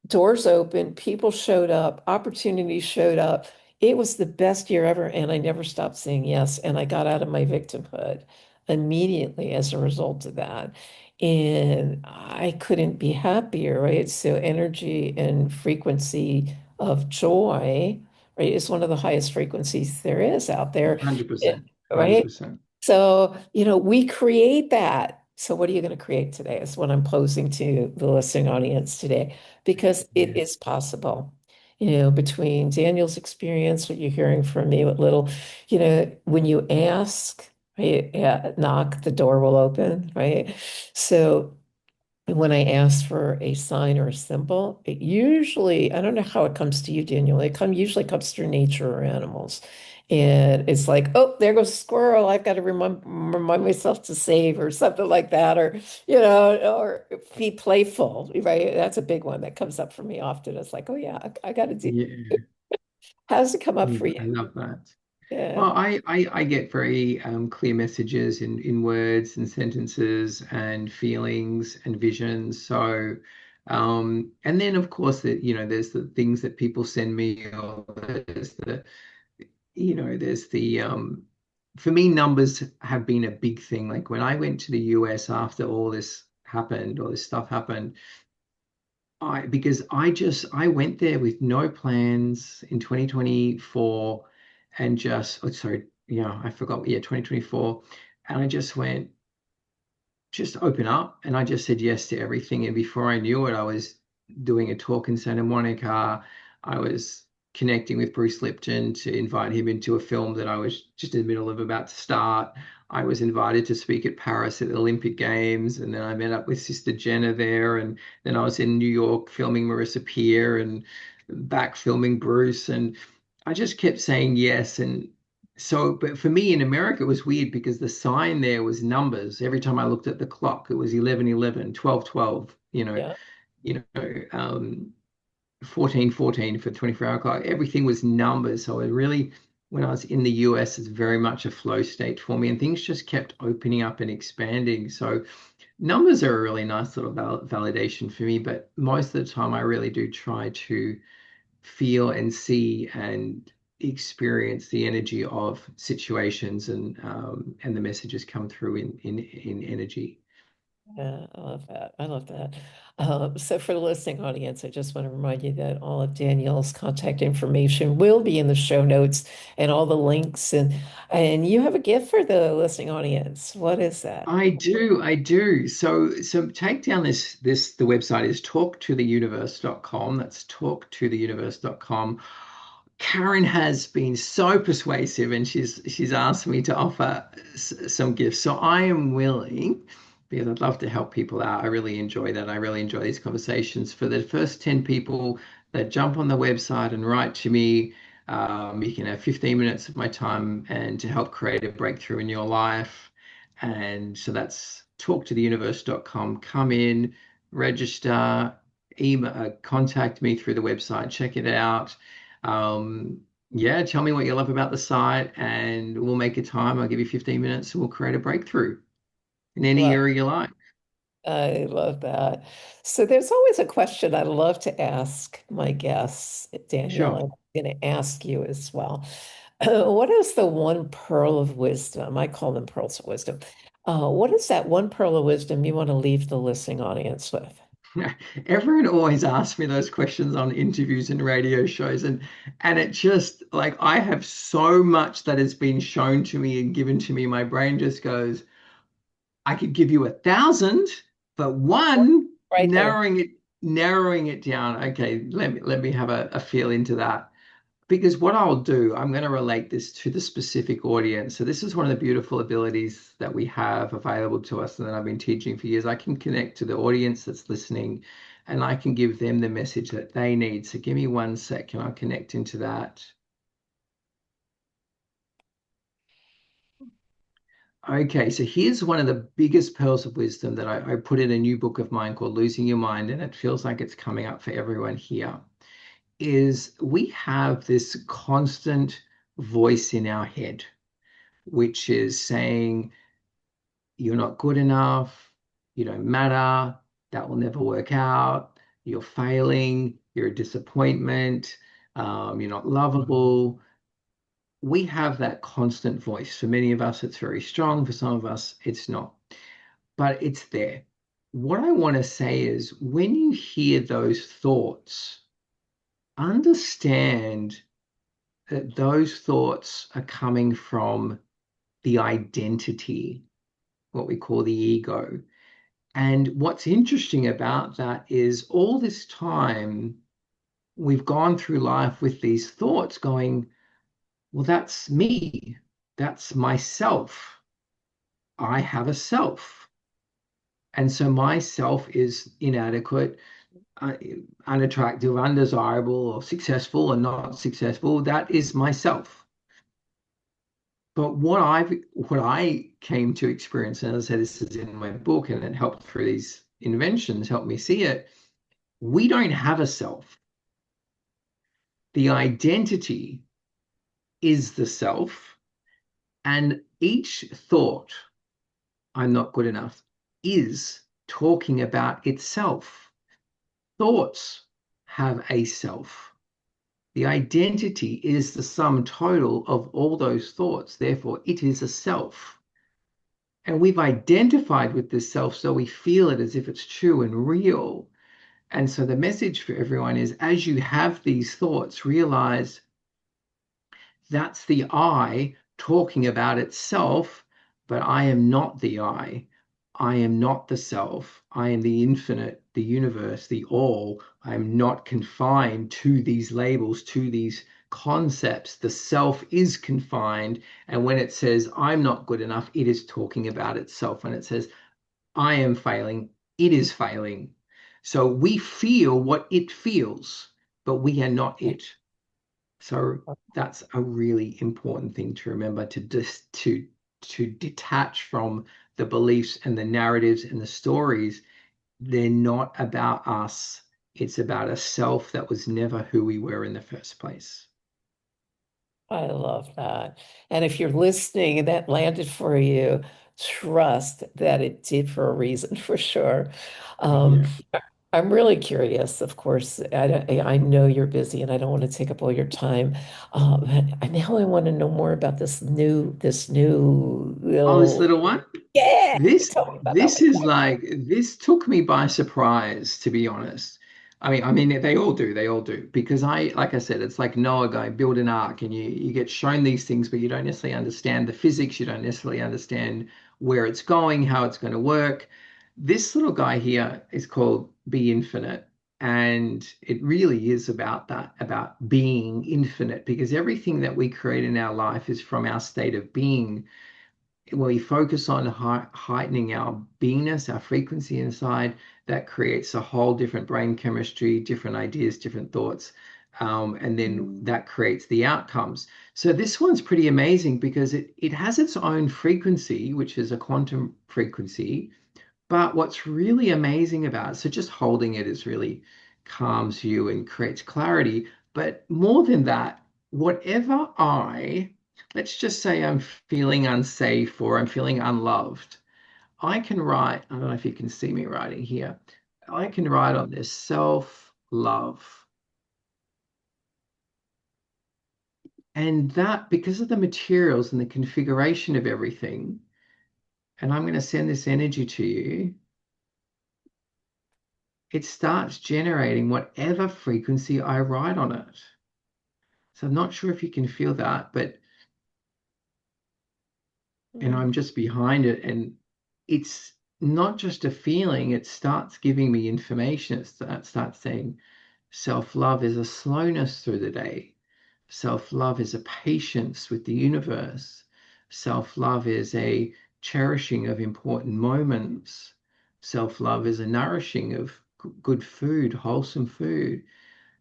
doors open, people showed up, opportunities showed up. It was the best year ever, and I never stopped saying yes. And I got out of my victimhood immediately as a result of that. And I couldn't be happier, right? So energy and frequency of joy, right, is one of the highest frequencies there is out there, 100%. right? 100%. So, we create that. So, what are you going to create today? Is what I'm posing to the listening audience today, because it Yeah. is possible. Between Daniel's experience, what you're hearing from me, what little, when you ask, right, yeah, knock, the door will open, right? So, when I ask for a sign or a symbol, it usually, I don't know how it comes to you, Daniel. Usually comes through nature or animals. And it's like, oh, there goes a squirrel. I've got to remind myself to save or something like that, or be playful, right? That's a big one that comes up for me often. It's like, oh yeah, I got to do. Yeah. How does it come up for Yeah. you? I love that. Yeah, Well, I get very clear messages in words and sentences and feelings and visions. So, and then of course that there's the things that people send me, or there's the there's the for me, numbers have been a big thing. Like when I went to the US after all this stuff happened, because I went there with no plans in 2024 and just oh, sorry, yeah, I forgot. Yeah, 2024. And I just went, just open up. And I just said yes to everything. And before I knew it, I was doing a talk in Santa Monica. I was connecting with Bruce Lipton to invite him into a film that I was just in the middle of about to start. I was invited to speak at Paris at the Olympic Games, and then I met up with Sister Jenna there, and then I was in New York filming Marissa Peer and back filming Bruce, and I just kept saying yes. And so, but for me in America, it was weird because the sign there was numbers. Every time I looked at the clock, it was 11, 11, 12, 12. yeah, You know, 14, 14 for 24-hour clock. Everything was numbers. So it really, when I was in the US, it's very much a flow state for me, and things just kept opening up and expanding. So numbers are a really nice little validation for me, but most of the time, I really do try to feel and see and experience the energy of situations, and the messages come through in energy. yeah. I love that. I love that. So for the listening audience, I just want to remind you that all of Danielle's contact information will be in the show notes and all the links. And you have a gift for the listening audience. What is that? I do. So take down the website is talktotheuniverse.com. That's talktotheuniverse.com. Karen has been so persuasive, and she's asked me to offer some gifts. So I am willing, because I'd love to help people out. I really enjoy that. I really enjoy these conversations. For the first 10 people that jump on the website and write to me, you can have 15 minutes of my time and to help create a breakthrough in your life. And so that's talktotheuniverse.com. Come in, register, email, contact me through the website, check it out. Yeah, tell me what you love about the site, and we'll make a time. I'll give you 15 minutes and we'll create a breakthrough in any Love. area you like. I love that. So there's always a question I love to ask my guests, Daniel, Sure. and I'm going to ask you as well. What is the one pearl of wisdom? I call them pearls of wisdom. What is that one pearl of wisdom you want to leave the listening audience with? Everyone always asks me those questions on interviews and radio shows, and it just like I have so much that has been shown to me and given to me. My brain just goes, I could give you 1,000, but one, Right there. narrowing it down. Okay, let me have a feel into that. Because what I'll do, I'm going to relate this to the specific audience. So this is one of the beautiful abilities that we have available to us and that I've been teaching for years. I can connect to the audience that's listening, and I can give them the message that they need. So give me 1 second, I'll connect into that. Okay, so here's one of the biggest pearls of wisdom that I put in a new book of mine called Losing Your Mind, and it feels like it's coming up for everyone here, is we have this constant voice in our head, which is saying, you're not good enough, you don't matter, that will never work out, you're failing, you're a disappointment, you're not lovable. We have that constant voice. For many of us, it's very strong. For some of us, it's not, but it's there. What I want to say is when you hear those thoughts, understand that those thoughts are coming from the identity, what we call the ego. And what's interesting about that is all this time we've gone through life with these thoughts going, well, that's me. That's myself. I have a self. And so my self is inadequate, uh, unattractive, undesirable, or successful or not successful. That is myself. But what I came to experience, and as I said, this is in my book, and it helped through these inventions, helped me see it. We don't have a self. The identity is the self, and each thought, I'm not good enough, is talking about itself. Thoughts have a self. The identity is the sum total of all those thoughts. Therefore, it is a self. And we've identified with this self, so we feel it as if it's true and real. And so the message for everyone is as you have these thoughts, realize that's the I talking about itself, but I am not the I. I am not the self. I am the infinite, the universe, the all. I am not confined to these labels, to these concepts. The self is confined. And when it says, I'm not good enough, it is talking about itself. When it says, I am failing, it is failing. So we feel what it feels, but we are not it. So that's a really important thing to remember to just to detach from the beliefs and the narratives and the stories. They're not about us. It's about a self that was never who we were in the first place. I love that. And if you're listening and that landed for you, trust that it did for a reason, for sure. Um, Yeah. I'm really curious, of course. I know you're busy and I don't want to take up all your time. Now I want to know more about this new Oh, this little, little one? yeah, This tell me about that this one. is like this took me by surprise, to be honest. I mean, they all do, they all do. Because like I said, it's like Noah going build an ark, and you get shown these things, but you don't necessarily understand the physics, you don't necessarily understand where it's going, how it's going to work. This little guy here is called Be Infinite, and it really is about that, about being infinite, because everything that we create in our life is from our state of being. When we focus on heightening our beingness, our frequency inside, that creates a whole different brain chemistry, different ideas, different thoughts. And then that creates the outcomes. So this one's pretty amazing because it has its own frequency, which is a quantum frequency. But what's really amazing about it, so just holding it is really calms you and creates clarity. But more than that, whatever let's just say I'm feeling unsafe or I'm feeling unloved, I can write, I don't know if you can see me writing here, I can write on this self-love. And that, because of the materials and the configuration of everything, and I'm going to send this energy to you, it starts generating whatever frequency I write on it. So I'm not sure if you can feel that, but and Mm, I'm just behind it, and it's not just a feeling, it starts giving me information. It starts saying self-love is a slowness through the day. Self-love is a patience with the universe. Self-love is a cherishing of important moments. Self-love is a nourishing of good food, wholesome food.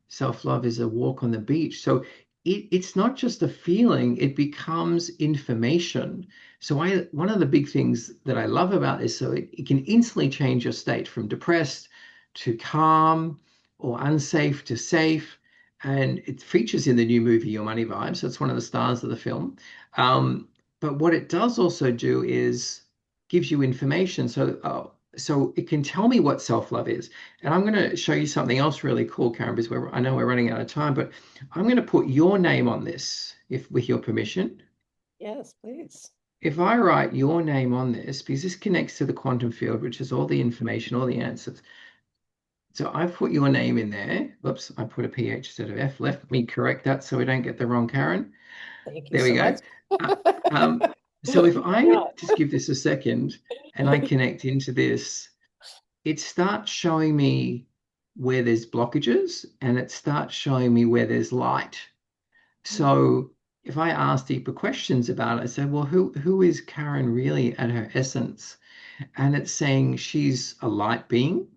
Self-love is a walk on the beach. So it's not just a feeling, it becomes information. So one of the big things that I love about this, so it can instantly change your state from depressed to calm or unsafe to safe. And it features in the new movie Your Money Vibe. So it's one of the stars of the film. Um, but what it does also do is gives you information. So it can tell me what self-love is. And I'm going to show you something else really cool, Karen, because I know we're running out of time, but I'm going to put your name on this, if with your permission. yes, please. If I write your name on this, because this connects to the quantum field, which is all the information, all the answers. So I've put your name in there. Whoops, I put a PH instead of F. Let me correct that so we don't get the wrong Karen. Thank you There we so go. much. Uh, so if I Yeah. just give this a second and I connect into this, it starts showing me where there's blockages and it starts showing me where there's light. So if I ask deeper questions about it, I say, well, who is Karen really at her essence? And it's saying she's a light being.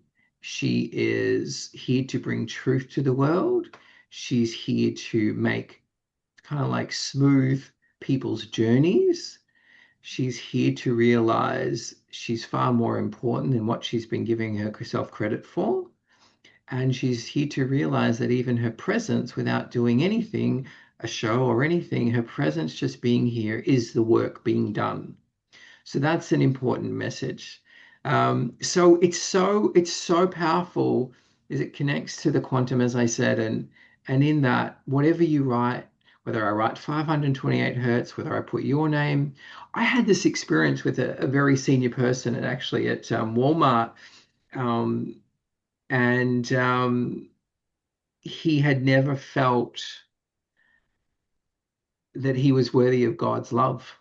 She is here to bring truth to the world. She's here to make kind of like smooth people's journeys. She's here to realize she's far more important than what she's been giving herself credit for. And she's here to realize that even her presence, without doing anything, a show or anything, her presence just being here is the work being done. So that's an important message. So it's so powerful as it connects to the quantum, as I said, and in that, whatever you write, whether I write 528 hertz, whether I put your name, I had this experience with a very senior person at Walmart, um, and he had never felt that he was worthy of God's love.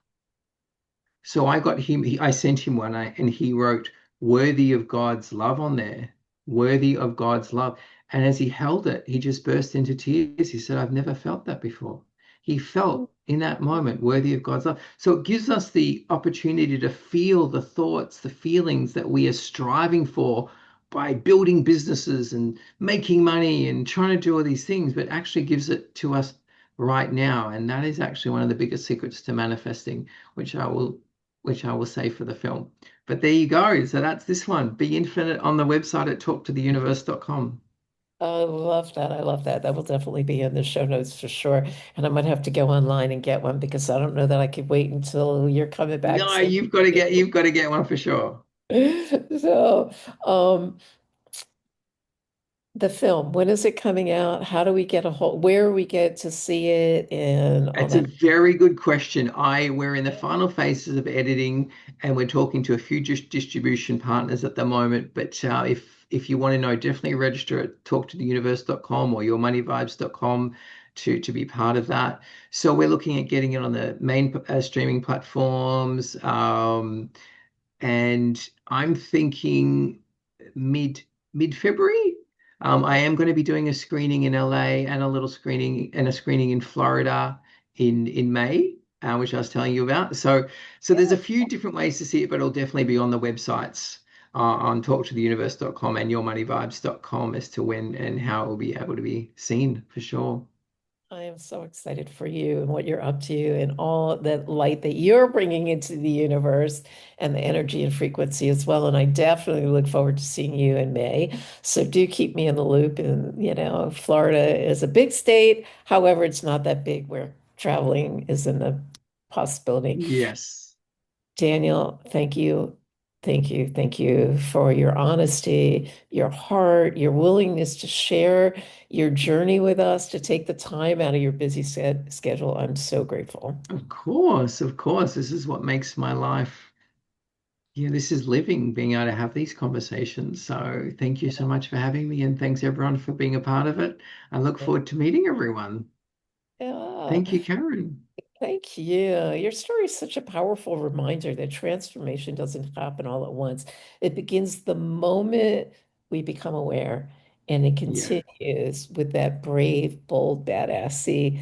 So I got him, I sent him one and he wrote, worthy of God's love on there, worthy of God's love. And as he held it, he just burst into tears. He said, I've never felt that before. He felt in that moment worthy of God's love. So it gives us the opportunity to feel the thoughts, the feelings that we are striving for by building businesses and making money and trying to do all these things, but actually gives it to us right now. And that is actually one of the biggest secrets to manifesting, which I will say for the film. But there you go. So that's this one. Be Infinite on the website at talktotheuniverse.com. I love that. I love that. That will definitely be in the show notes for sure. And I might have to go online and get one because I don't know that I could wait until you're coming back No, so we you've got can to get get you've got to get one for sure. it. So, the film, when is it coming out? How do we get a hold, where we get to see it and all It's a that? very good question. We're in the final phases of editing, and we're talking to a few distribution partners at the moment. But if you want to know, definitely register at talktotheuniverse.com or yourmoneyvibes.com to be part of that. So we're looking at getting it on the main streaming platforms. And I'm thinking mid mid February. I am going to be doing a screening in LA and a little screening and a screening in Florida in May, which I was telling you about. So there's a Yeah, few different ways to see it, but it'll definitely be on the websites on talktotheuniverse.com and yourmoneyvibes.com as to when and how it will be able to be seen for sure. I am so excited for you and what you're up to and all that light that you're bringing into the universe and the energy and frequency as well. And I definitely look forward to seeing you in May. So do keep me in the loop. And, Florida is a big state. However, it's not that big where traveling isn't a possibility. Yes. Daniel, thank you. Thank you. Thank you for your honesty, your heart, your willingness to share your journey with us, to take the time out of your busy schedule. I'm so grateful. Of course, of course. This is what makes my life. Yeah, this is living, being able to have these conversations. So thank you so much for having me, and thanks everyone for being a part of it. I look forward to meeting everyone. Yeah. Thank you, Karen. Thank you. Your story is such a powerful reminder that transformation doesn't happen all at once. It begins the moment we become aware, and it Yeah, continues with that brave, bold, badassy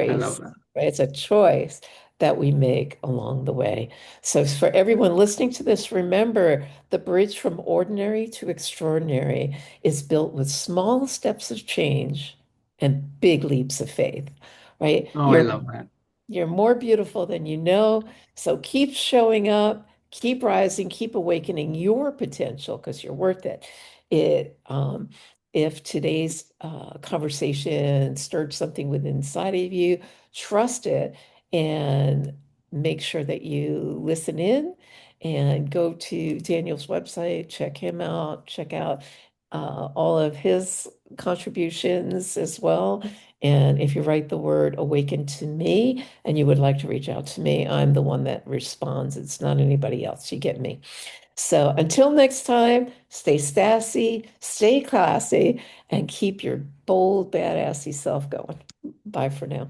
I choice, love that. right? It's a choice that we make along the way. So, for everyone listening to this, remember the bridge from ordinary to extraordinary is built with small steps of change and big leaps of faith, right? Oh, I love that. You're more beautiful than you know. So keep showing up, keep rising, keep awakening your potential because you're worth it. If today's conversation stirred something within inside of you, trust it and make sure that you listen in and go to Daniel's website, check him out, check out all of his contributions as well. And if you write the word awaken to me and you would like to reach out to me, I'm the one that responds. It's not anybody else. You get me. So until next time, stay sassy, stay classy, and keep your bold, badassy self going. Bye for now.